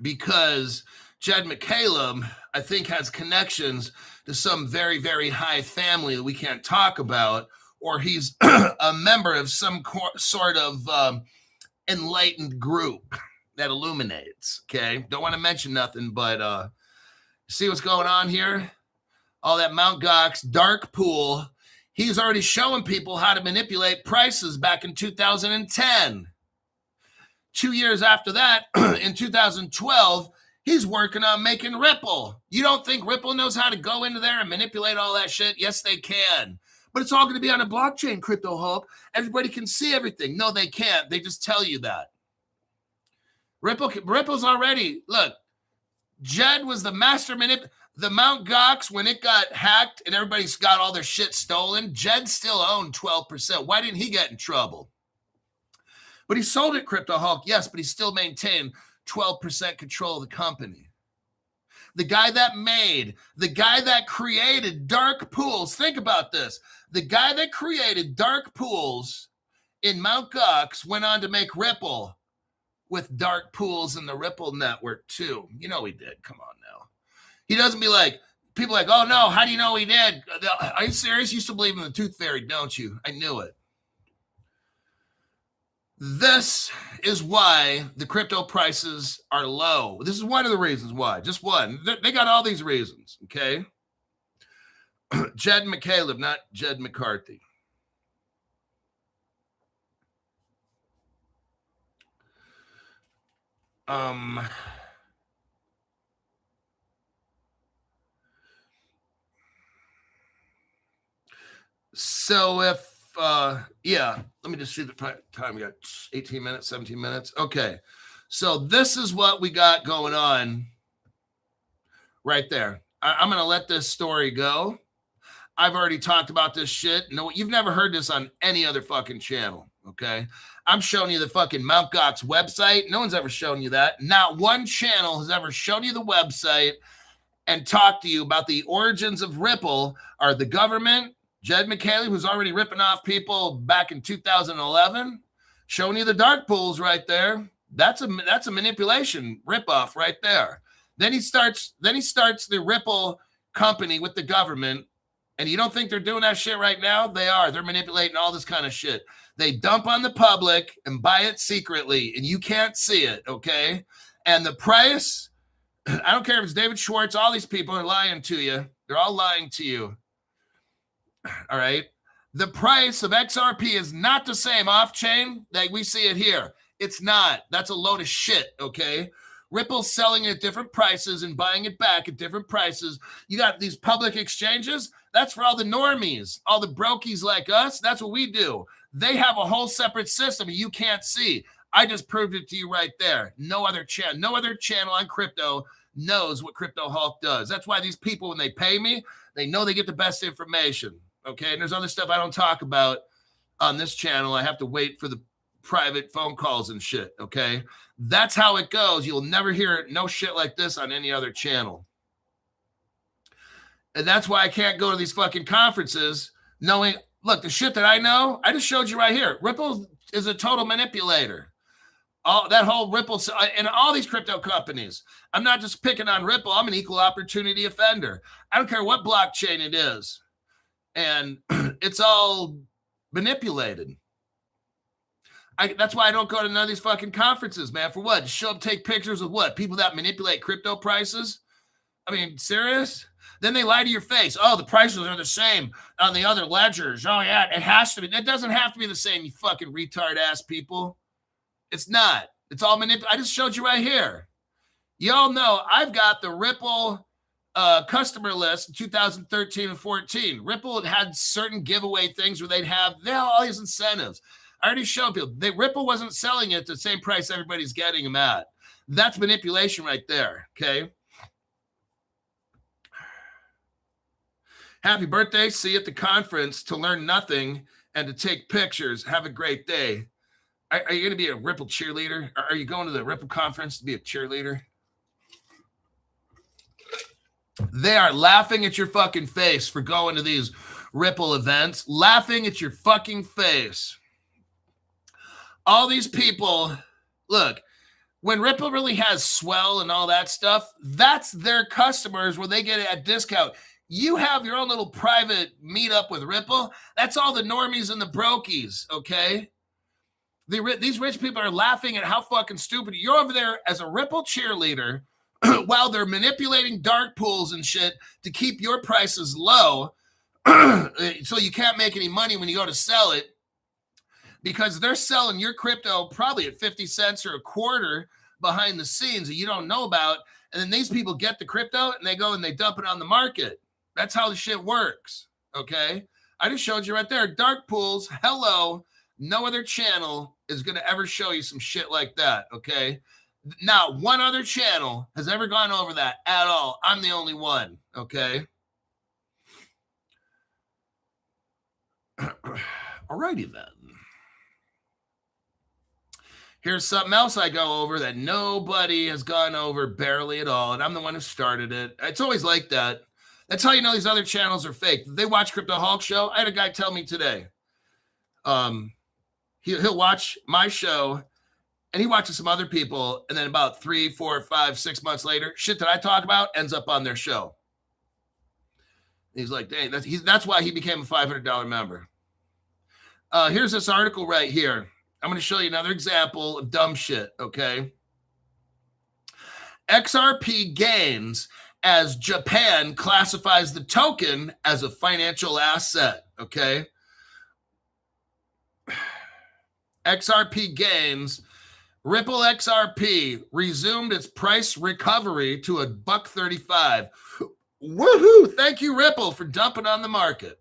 Because Jed McCaleb, I think, has connections to some very, very high family that we can't talk about, or he's a member of some sort of enlightened group that illuminates, okay? Don't want to mention nothing, but see what's going on here? All that Mt. Gox dark pool. He's already showing people how to manipulate prices back in 2010. 2 years after that, in 2012, he's working on making Ripple. You don't think Ripple knows how to go into there and manipulate all that shit? Yes, they can. But it's all going to be on a blockchain, CryptoHawk. Everybody can see everything. No, they can't. They just tell you that. Ripple's already, look, Jed was the master the Mt. Gox, when it got hacked and everybody's got all their shit stolen, Jed still owned 12%. Why didn't he get in trouble? But he sold it, CryptoHawk, yes, but he still maintained 12% control of the company. The guy that created dark pools, think about this. The guy that created dark pools in Mt. Gox went on to make Ripple with dark pools in the Ripple network too. You know he did. Come on now. He doesn't be like, people like, oh no, how do you know he did? Are you serious? You used to believe in the tooth fairy, don't you? I knew it. This is why the crypto prices are low. This is one of the reasons why. Just one. They got all these reasons, okay? Jed McCaleb, not Jed McCarthy. So if yeah, let me just see the time. We got 18 minutes, 17 minutes. Okay. So this is what we got going on right there. I'm going to let this story go. I've already talked about this shit. No, you've never heard this on any other fucking channel. Okay. I'm showing you the fucking Mt. Gox website. No one's ever shown you that. Not one channel has ever shown you the website and talked to you about the origins of Ripple. Are the government, Jed McCaleb, who's already ripping off people back in 2011, showing you the dark pools right there. That's a manipulation ripoff right there. Then he starts the Ripple company with the government, and you don't think they're doing that shit right now? They are. They're manipulating all this kind of shit. They dump on the public and buy it secretly, and you can't see it, okay? And the price, I don't care if it's David Schwartz, all these people are lying to you. They're all lying to you. All right. The price of XRP is not the same off-chain that we see it here. It's not. That's a load of shit, okay? Ripple's selling it at different prices and buying it back at different prices. You got these public exchanges. That's for all the normies, all the brokies like us. That's what we do. They have a whole separate system you can't see. I just proved it to you right there. No other channel on crypto knows what CryptoHawk does. That's why these people, when they pay me, they know they get the best information. Okay, and there's other stuff I don't talk about on this channel. I have to wait for the private phone calls and shit, okay? That's how it goes. You'll never hear no shit like this on any other channel. And that's why I can't go to these fucking conferences knowing, look, the shit that I know, I just showed you right here. Ripple is a total manipulator. All that whole Ripple and all these crypto companies. I'm not just picking on Ripple. I'm an equal opportunity offender. I don't care what blockchain it is. And it's all manipulated. That's why I don't go to none of these fucking conferences, man. For what? Show up, take pictures of what? People that manipulate crypto prices? I mean, serious? Then they lie to your face. Oh, the prices are the same on the other ledgers. Oh, yeah, it has to be. It doesn't have to be the same, you fucking retard-ass people. It's not. It's all manipulated. I just showed you right here. Y'all know I've got the Ripple customer list in 2013 and 14. Ripple had certain giveaway things where they had all these incentives. I already showed people. Ripple wasn't selling it at the same price everybody's getting them at. That's manipulation right there, okay? Happy birthday. See you at the conference to learn nothing and to take pictures. Have a great day. Are you going to be a Ripple cheerleader? Are you going to the Ripple conference to be a cheerleader? They are laughing at your fucking face for going to these Ripple events. Laughing at your fucking face. All these people, look, when Ripple really has swell and all that stuff, that's their customers where they get it at discount. You have your own little private meetup with Ripple. That's all the normies and the brokies, okay? These rich people are laughing at how fucking stupid. You're over there as a Ripple cheerleader while they're manipulating dark pools and shit to keep your prices low so you can't make any money when you go to sell it because they're selling your crypto probably at 50 cents or a quarter behind the scenes that you don't know about. And then these people get the crypto and they go and they dump it on the market. That's how the shit works, okay? I just showed you right there. Dark pools, hello. No other channel is going to ever show you some shit like that, okay? Not one other channel has ever gone over that at all. I'm the only one, okay? Alrighty then. Here's something else I go over that nobody has gone over barely at all, and I'm the one who started it. It's always like that. That's how you know these other channels are fake. They watch Crypto Hulk show. I had a guy tell me today. He'll watch my show, and he watches some other people, and then about 3, 4, 5, 6 months later, shit that I talk about ends up on their show. He's like, dang, that's why he became a $500 member. Here's this article right here. I'm going to show you another example of dumb shit, okay? XRP gains as Japan classifies the token as a financial asset, okay? XRP gains. Ripple XRP resumed its price recovery to $1.35. Woohoo! Thank you, Ripple, for dumping on the market.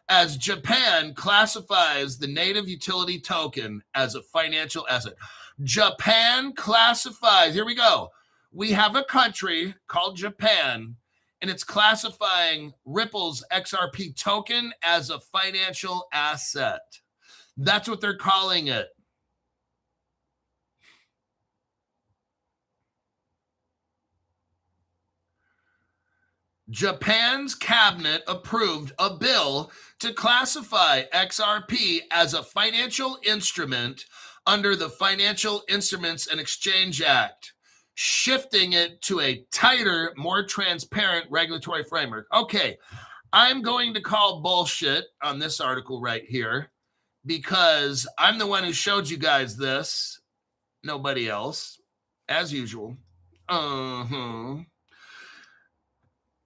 As Japan classifies the native utility token as a financial asset. Japan classifies, here we go. We have a country called Japan, and it's classifying Ripple's XRP token as a financial asset. That's what they're calling it. Japan's cabinet approved a bill to classify XRP as a financial instrument under the Financial Instruments and Exchange Act, shifting it to a tighter, more transparent regulatory framework. Okay, I'm going to call bullshit on this article right here because I'm the one who showed you guys this, nobody else, as usual.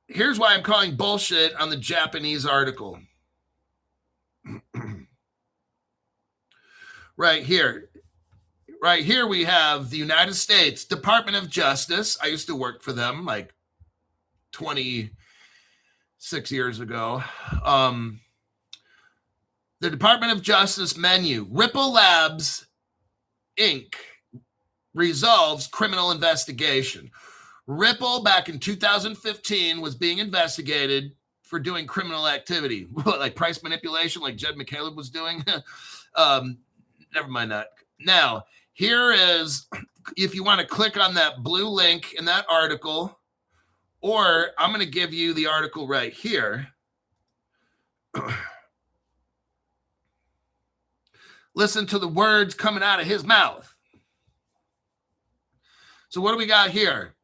Here's why I'm calling bullshit on the Japanese article. Right here we have the United States Department of Justice. I used to work for them like 26 years ago. The Department of Justice menu, Ripple Labs, Inc. resolves criminal investigation. Ripple, back in 2015, was being investigated for doing criminal activity, like price manipulation, like Jed McCaleb was doing. Never mind that. Now, here is, if you want to click on that blue link in that article, or I'm going to give you the article right here. Listen to the words coming out of his mouth. So what do we got here?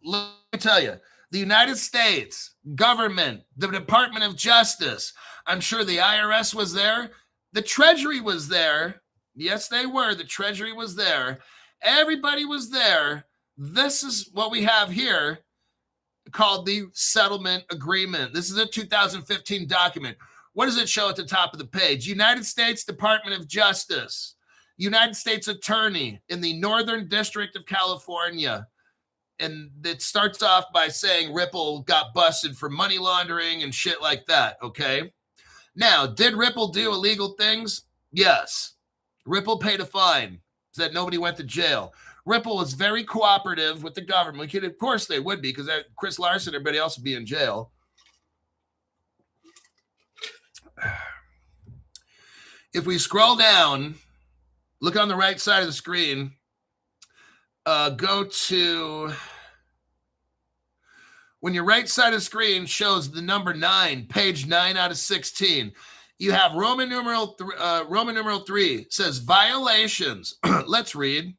Let me tell you, the United States government, the Department of Justice, I'm sure the IRS was there. The Treasury was there. Yes, they were. The Treasury was there. Everybody was there. This is what we have here called the settlement agreement. This is a 2015 document. What does it show at the top of the page? United States Department of Justice, United States Attorney in the Northern District of California. And it starts off by saying Ripple got busted for money laundering and shit like that, okay? Now, did Ripple do illegal things? Yes. Ripple paid a fine so that nobody went to jail. Ripple was very cooperative with the government. Of course they would be, because Chris Larson, everybody else would be in jail. If we scroll down, look on the right side of the screen, go to, when your right side of the screen shows the number 9, page 9 out of 16, you have Roman numeral 3 says violations. Let's read.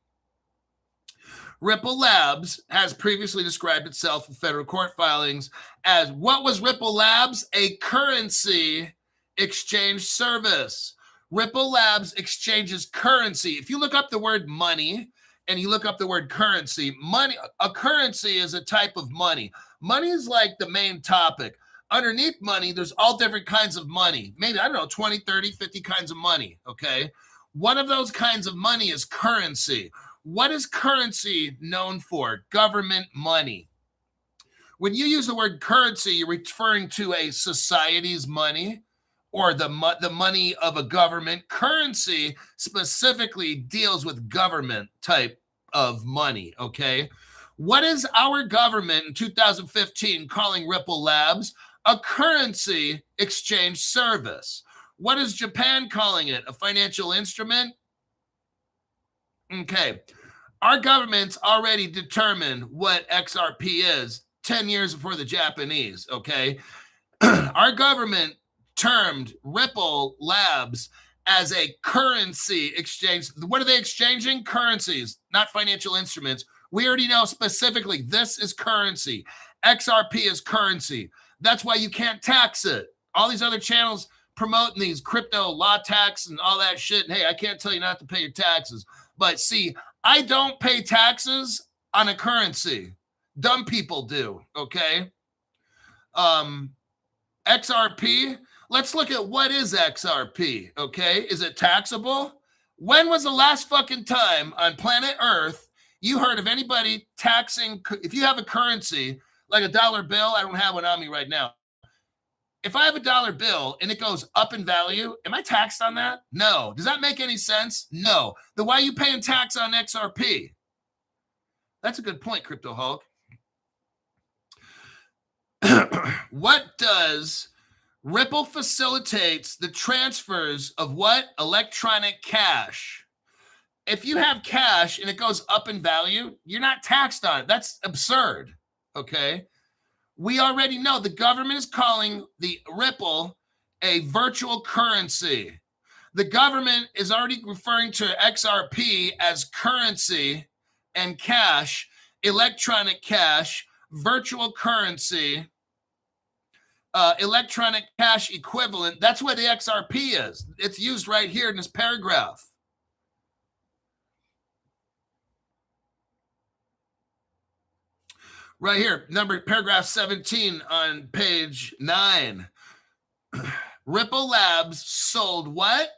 Ripple Labs has previously described itself in federal court filings as, what was Ripple Labs? A currency exchange service. Ripple Labs exchanges currency. If you look up the word money and you look up the word currency, a currency is a type of money. Money is like the main topic. Underneath money, there's all different kinds of money. Maybe, I don't know, 20, 30, 50 kinds of money, okay? One of those kinds of money is currency. What is currency known for? Government money. When you use the word currency, you're referring to a society's money or the money of a government. Currency specifically deals with government type of money, okay? What is our government in 2015 calling Ripple Labs? A currency exchange service. What is Japan calling it? A financial instrument? Okay. Our government's already determined what XRP is 10 years before the Japanese, okay? Our government termed Ripple Labs as a currency exchange. What are they exchanging? Currencies, not financial instruments. We already know specifically this is currency. XRP is currency. That's why you can't tax it. All these other channels promoting these crypto law tax and all that shit. Hey, I can't tell you not to pay your taxes. But see, I don't pay taxes on a currency. Dumb people do, okay? XRP, let's look at what is XRP, okay? Is it taxable? When was the last fucking time on planet Earth you heard of anybody taxing? If you have a currency, like a dollar bill, I don't have one on me right now. If I have a dollar bill and it goes up in value, am I taxed on that? No. Does that make any sense? No. Then why are you paying tax on XRP? That's a good point, Crypto Hulk. What does Ripple facilitates the transfers of what? Electronic cash. If you have cash and it goes up in value, you're not taxed on it. That's absurd, okay? We already know the government is calling the Ripple a virtual currency. The government is already referring to XRP as currency and cash, electronic cash, virtual currency, electronic cash equivalent. That's what the XRP is. It's used right here in this paragraph. Right here, paragraph 17 on page 9. Ripple Labs sold what?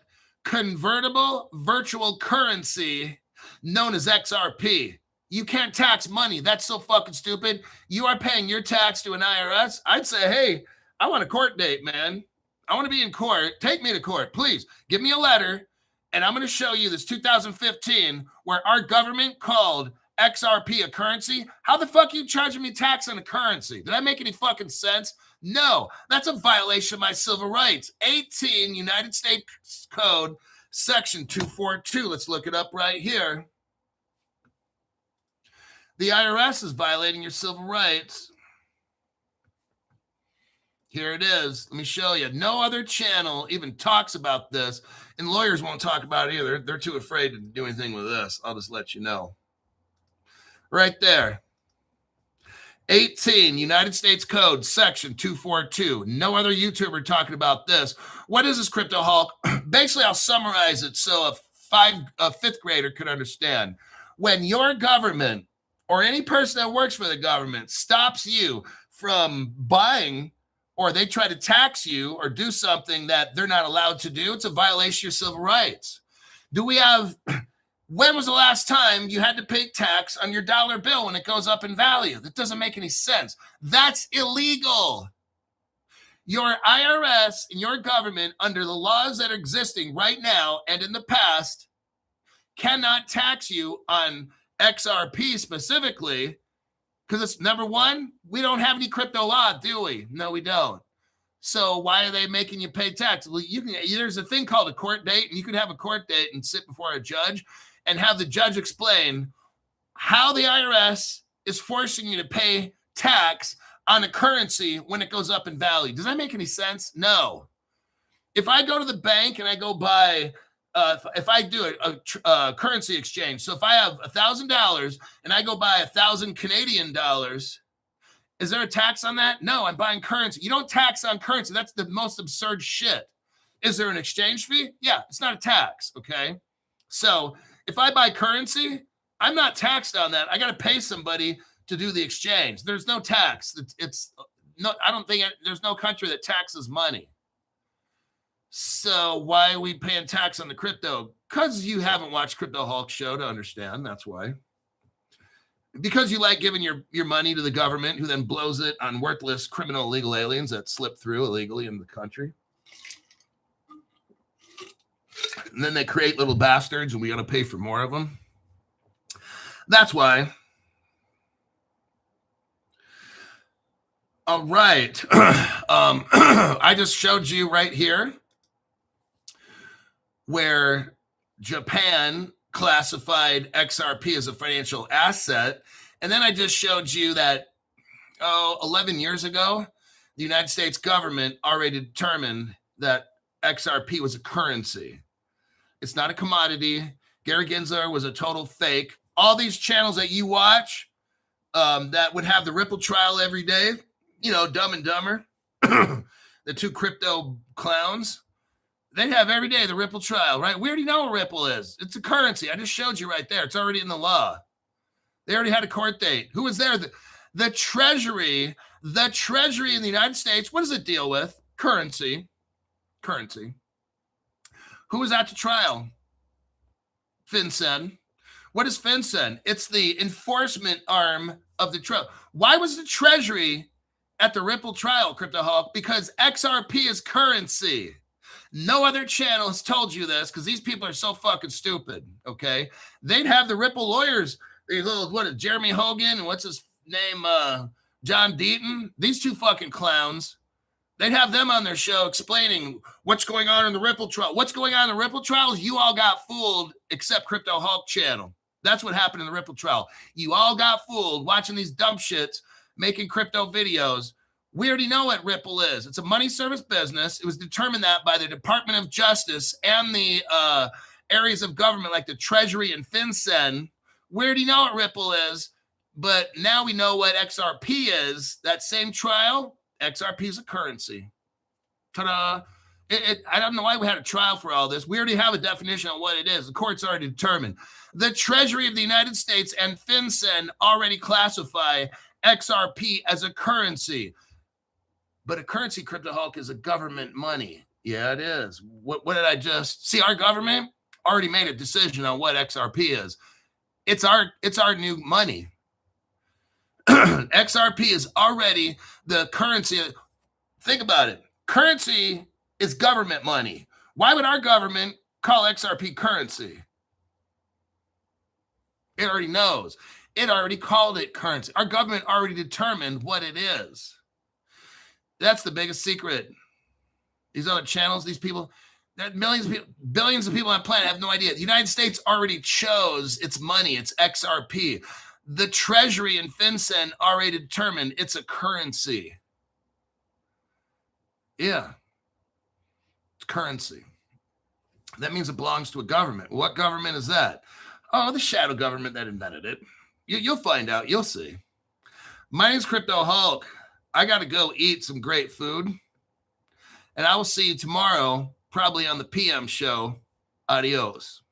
Convertible virtual currency known as XRP. You can't tax money. That's so fucking stupid. You are paying your tax to an IRS. I'd say, hey, I want a court date, man. I want to be in court. Take me to court, please. Give me a letter, and I'm going to show you this 2015 where our government called XRP a currency. How the fuck are you charging me tax on a currency? Did that make any fucking sense? No, that's a violation of my civil rights. 18 United States Code, section 242. Let's look it up right here. The IRS is violating your civil rights. Here it is. Let me show you. No other channel even talks about this, and lawyers won't talk about it either. They're too afraid to do anything with this. I'll just let you know. Right there. 18 United States Code, section 242. No other YouTuber talking about this. What is this, Crypto Hulk? Basically, I'll summarize it so a fifth grader could understand. When your government or any person that works for the government stops you from buying, or they try to tax you or do something that they're not allowed to do, it's a violation of your civil rights. When was the last time you had to pay tax on your dollar bill when it goes up in value? That doesn't make any sense. That's illegal. Your IRS and your government, under the laws that are existing right now and in the past, cannot tax you on XRP specifically, because it's, number one, we don't have any crypto law, do we? No, we don't. So why are they making you pay tax? Well, there's a thing called a court date, and you could have a court date and sit before a judge and have the judge explain how the IRS is forcing you to pay tax on a currency when it goes up in value. Does that make any sense? No. If I go to the bank and I go buy, if I do a currency exchange, so if I have $1,000 and I go buy 1,000 Canadian dollars, is there a tax on that? No, I'm buying currency. You don't tax on currency. That's the most absurd shit. Is there an exchange fee? Yeah, it's not a tax, okay? So if I buy currency, I'm not taxed on that. I got to pay somebody to do the exchange. There's no tax. I don't think there's no country that taxes money. So why are we paying tax on the crypto? Because you haven't watched Crypto Hulk show to understand. That's why. Because you like giving your money to the government, who then blows it on worthless criminal illegal aliens that slip through illegally in the country. And then they create little bastards, and we got to pay for more of them. That's why. All right. I just showed you right here where Japan classified XRP as a financial asset. And then I just showed you that, 11 years ago, the United States government already determined that XRP was a currency. It's not a commodity. Gary Gensler was a total fake. All these channels that you watch that would have the Ripple trial every day, Dumb and Dumber, the two crypto clowns, they have every day the Ripple trial, right? We already know what Ripple is. It's a currency. I just showed you right there. It's already in the law. They already had a court date. Who was there? The Treasury in the United States, what does it deal with? Currency. Who was at the trial? FinCEN. What is FinCEN? It's the enforcement arm of the trial. Why was the Treasury at the Ripple trial, Crypto Hulk? Because XRP is currency. No other channel has told you this because these people are so fucking stupid, okay? They'd have the Ripple lawyers, these little, Jeremy Hogan and what's his name, John Deaton, these two fucking clowns. They'd have them on their show explaining what's going on in the Ripple trial. What's going on in the Ripple trial is you all got fooled except Crypto Hulk channel. That's what happened in the Ripple trial. You all got fooled watching these dumb shits making crypto videos. We already know what Ripple is. It's a money service business. It was determined that by the Department of Justice and the areas of government like the Treasury and FinCEN. We already know what Ripple is, but now we know what XRP is. That same trial, XRP is a currency. Ta-da. I don't know why we had a trial for all this. We already have a definition on what it is. The court's already determined. The Treasury of the United States and FinCEN already classify XRP as a currency. But a currency, Crypto Hulk, is a government money. Yeah, it is. What did I just see? Our government already made a decision on what XRP is. It's our new money. XRP is already the currency. Think about it. Currency is government money. Why would our government call XRP currency? It already knows. It already called it currency. Our government already determined what it is. That's the biggest secret. These other channels, these people, millions of people, billions of people on the planet have no idea. The United States already chose its money. It's XRP. The Treasury and FinCEN already determined it's a currency. Yeah. It's currency. That means it belongs to a government. What government is that? Oh, the shadow government that invented it. You'll find out. You'll see. My name's Crypto Hulk. I got to go eat some great food. And I will see you tomorrow, probably on the PM show. Adios.